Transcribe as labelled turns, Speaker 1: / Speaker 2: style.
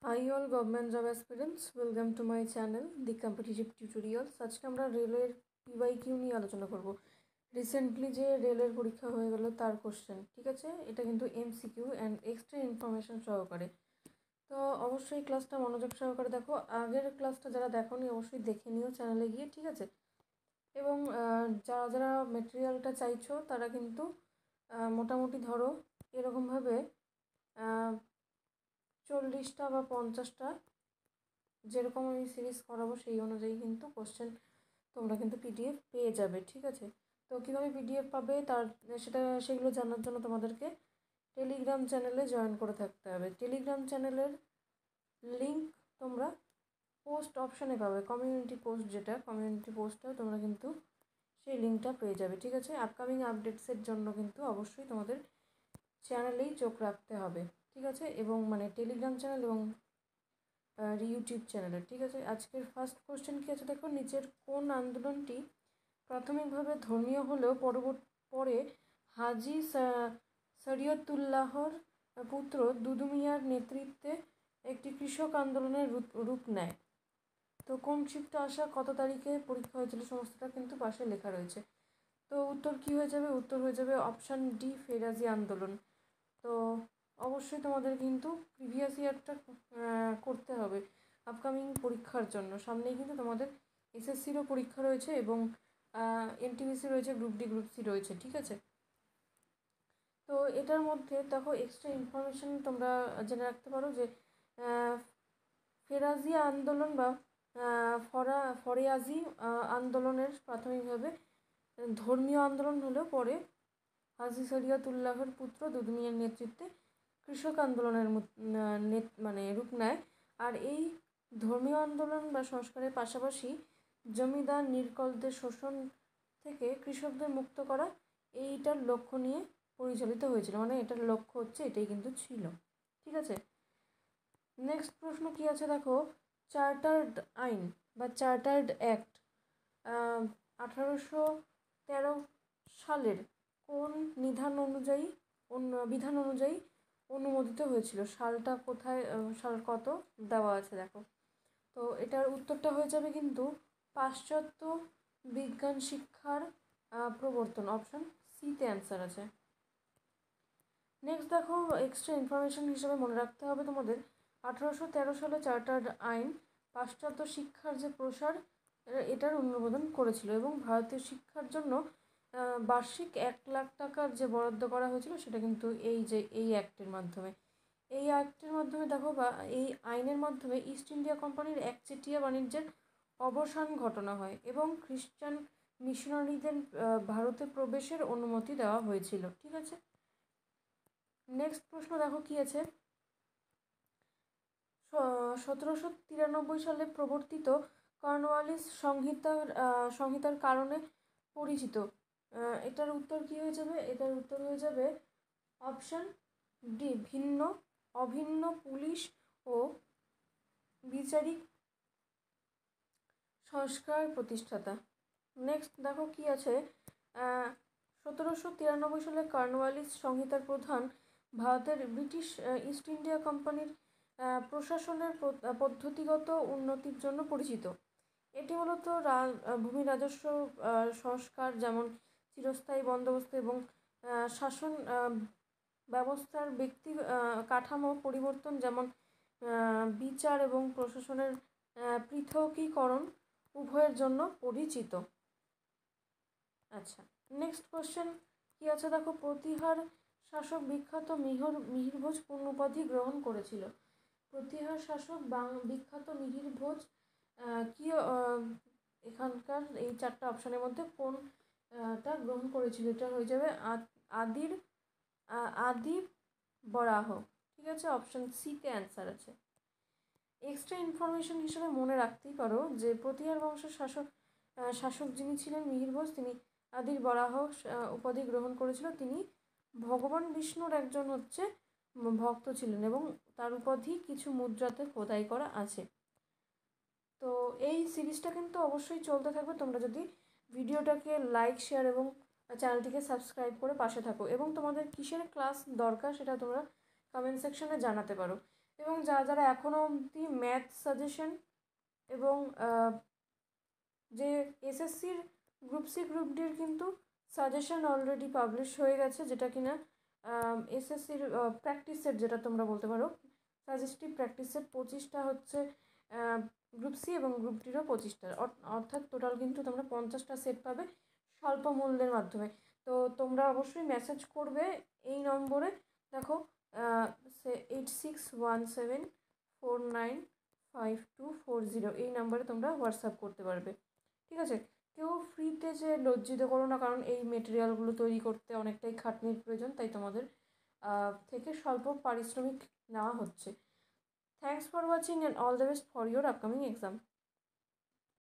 Speaker 1: Hi all government job aspirants, welcome to my channel The Competitive Tutorials। আজকে আমরা রেলের PYQ নিয়ে আলোচনা করব। রিসেন্টলি যে রেলের পরীক্ষা হয়ে গেল তার কোশ্চেন, ঠিক আছে? এটা কিন্তু এমসিকিউ অ্যান্ড এক্সট্রা ইনফরমেশন সহকারে। তো অবশ্যই ক্লাসটা মনোযোগ সহকারে দেখো। আগের ক্লাসটা যারা দেখোনি অবশ্যই দেখে নিও চ্যানেলে গিয়ে, ঠিক আছে? এবং যারা যারা মেটেরিয়ালটা চাইছো তারা কিন্তু মোটামুটি ধরো এরকমভাবে 40টা বা 50টা যেরকম আমি সিরিজ করাবো সেই অনুযায়ী কিন্তু কোশ্চেন তোমরা কিন্তু পিডিএফ পেয়ে যাবে, ঠিক আছে? তো কীভাবে পিডিএফ পাবে সেগুলো জানার জন্য তোমাদেরকে টেলিগ্রাম চ্যানেলে জয়েন করে থাকতে হবে। টেলিগ্রাম চ্যানেলের লিঙ্ক তোমরা পোস্ট অপশানে পাবে, কমিউনিটি পোস্ট, যেটা কমিউনিটি পোস্টটাও তোমরা কিন্তু সেই লিঙ্কটা পেয়ে যাবে, ঠিক আছে? আপকামিং আপডেটসের জন্য কিন্তু অবশ্যই তোমাদের চ্যানেলেই চোখ রাখতে হবে, ঠিক আছে? এবং মানে টেলিগ্রাম চ্যানেল এবং ইউটিউব চ্যানেলে, ঠিক আছে? আজকের ফার্স্ট কোশ্চেন কী আছে দেখো, নিচের কোন আন্দোলনটি প্রাথমিকভাবে ধর্মীয় হলেও পরে হাজি শরীয়তুল্লাহর পুত্র দুদু মিয়ার নেতৃত্বে একটি কৃষক আন্দোলনের রূপ নেয়? তো কোন শিফটে আসা, কত তারিখে পরীক্ষা হয়েছিল, সমস্তটা কিন্তু পাশে লেখা রয়েছে। তো উত্তর কী হয়ে যাবে? উত্তর হয়ে যাবে অপশান ডি, ফেরাজি আন্দোলন। তো অবশ্যই তোমাদের কিন্তু প্রিভিয়াস ইয়ারটা করতে হবে আপকামিং পরীক্ষার জন্য। সামনেই কিন্তু তোমাদের এসএসসিরও পরীক্ষা রয়েছে এবং এনটিপিসি রয়েছে, গ্রুপ ডি, গ্রুপ সি রয়েছে, ঠিক আছে? তো এটার মধ্যে দেখো এক্সট্রা ইনফরমেশান তোমরা জেনে রাখতে পারো যে ফেরাজি আন্দোলন বা ফরেয়াজি আন্দোলনের প্রাথমিকভাবে ধর্মীয় আন্দোলন হলেও পরে হাজি শরীয়তুল্লাহর পুত্র দুদু মিয়ার নেতৃত্বে কৃষক আন্দোলনের মানে রূপ নেয়। আর এই ধর্মীয় আন্দোলন বা সংস্কারের পাশাপাশি জমিদার নির্কলদের শোষণ থেকে কৃষকদের মুক্ত করা এইটার লক্ষ্য নিয়ে পরিচালিত হয়েছিল, মানে এটার লক্ষ্য হচ্ছে এটাই কিন্তু ছিল, ঠিক আছে? নেক্সট প্রশ্ন কী আছে দেখো, চার্টার্ড আইন বা চার্টার্ড অ্যাক্ট 1813 সালের কোন বিধান অনুযায়ী অনুমোদিত হয়েছিল? সালটা কোথায়, সাল কত দেওয়া আছে দেখো। তো এটার উত্তরটা হয়ে যাবে কিন্তু পাশ্চাত্য বিজ্ঞান শিক্ষার প্রবর্তন, অপশান সিতে অ্যান্সার আছে। নেক্সট দেখো এক্সট্রা ইনফরমেশন হিসেবে মনে রাখতে হবে তোমাদের 1813 সালে চার্টার্ড আইন পাশ্চাত্য শিক্ষার যে প্রসার এটার অনুমোদন করেছিল এবং ভারতীয় শিক্ষার জন্য বার্ষিক 1 লাখ টাকার যে বরাদ্দ করা হয়েছিল সেটা কিন্তু এই অ্যাক্টের মাধ্যমে। এই অ্যাক্টের মাধ্যমে দেখো বা এই আইনের মাধ্যমে ইস্ট ইন্ডিয়া কোম্পানির একচেটিয়া বাণিজ্যের অবসান ঘটানো হয় এবং খ্রিস্টান মিশনারিদের ভারতে প্রবেশের অনুমতি দেওয়া হয়েছিল, ঠিক আছে? নেক্সট প্রশ্ন দেখো কী আছে, 1793 সালে প্রবর্তিত কর্নওয়ালিস সংহিতার কারণে পরিচিত। এটার উত্তর কী হয়ে যাবে? এটার উত্তর হয়ে যাবে অপশান ডি, অভিন্ন পুলিশ ও বিচারিক সংস্কার প্রতিষ্ঠাতা। নেক্সট দেখো কি আছে, 1793 সালে কর্নওয়ালিস সংহিতার প্রধান ভারতের ব্রিটিশ ইস্ট ইন্ডিয়া কোম্পানির প্রশাসনের পদ্ধতিগত উন্নতির জন্য পরিচিত। এটি মূলত ভূমি রাজস্ব সংস্কার, যেমন চিরস্থায়ী বন্দোবস্ত এবং শাসন ব্যবস্থার ব্যক্তি কাঠামো পরিবর্তন, যেমন বিচার এবং প্রশাসনের পৃথকীকরণ, উভয়ের জন্য পরিচিত। আচ্ছা, নেক্সট কোশ্চেন কী আছে দেখো, প্রতিহার শাসক বিখ্যাত মিহির ভোজ কোন উপাধি গ্রহণ করেছিল? প্রতিহার শাসক বিখ্যাত মিহির ভোজ কি এখানকার এই 4টা অপশানের মধ্যে কোনটা গ্রহণ করেছিল? এটা হয়ে যাবে আদি বরাহ, ঠিক আছে? অপশান সিতে অ্যান্সার আছে। এক্সট্রা ইনফরমেশন হিসেবে মনে রাখতেই পারো যে প্রতিহার বংশের শাসক যিনি ছিলেন মিহির ভোজ, তিনি আদির বরাহ উপাধি গ্রহণ করেছিল। তিনি ভগবান বিষ্ণুর একজন ভক্ত ছিলেন এবং তার উপাধি কিছু মুদ্রাতে খোদাই করা আছে। তো এই সিরিজটা কিন্তু অবশ্যই চলতে থাকবে, তোমরা যদি ভিডিওটাকে লাইক, শেয়ার এবং চ্যানেলটিকে সাবস্ক্রাইব করে পাশে থাকো এবং তোমাদের কিসের ক্লাস দরকার সেটা তোমরা কমেন্ট সেকশনে জানাতে পারো। এবং যারা এখনও অবধি ম্যাথ সাজেশন এবং যে এসএসসির গ্রুপ সি গ্রুপ ডির কিন্তু সাজেশন অলরেডি পাবলিশ হয়ে গেছে, যেটা কিনা এসএসসির প্র্যাকটিস সেট যেটা তোমরা বলতে পারো, সাজেস্টিভ প্র্যাকটিস সেট 25টা হচ্ছে গ্রুপ সি এবং গ্রুপ ডিরও 25টা, অর্থাৎ টোটাল কিন্তু তোমরা 50টা সেট পাবে স্বল্প মূল্যের মাধ্যমে। তো তোমরা অবশ্যই মেসেজ করবে এই নম্বরে, দেখো 8617495240 এই নাম্বারে তোমরা হোয়াটসঅ্যাপ করতে পারবে, ঠিক আছে। কেউ ফ্রিতে যে লজ্জিত করো না, কারণ এই মেটেরিয়ালগুলো তৈরি করতে অনেকটাই খাটনির প্রয়োজন, তাই তোমাদের থেকে স্বল্প পারিশ্রমিক নেওয়া হচ্ছে। Thanks for watching and all the best for your upcoming exam.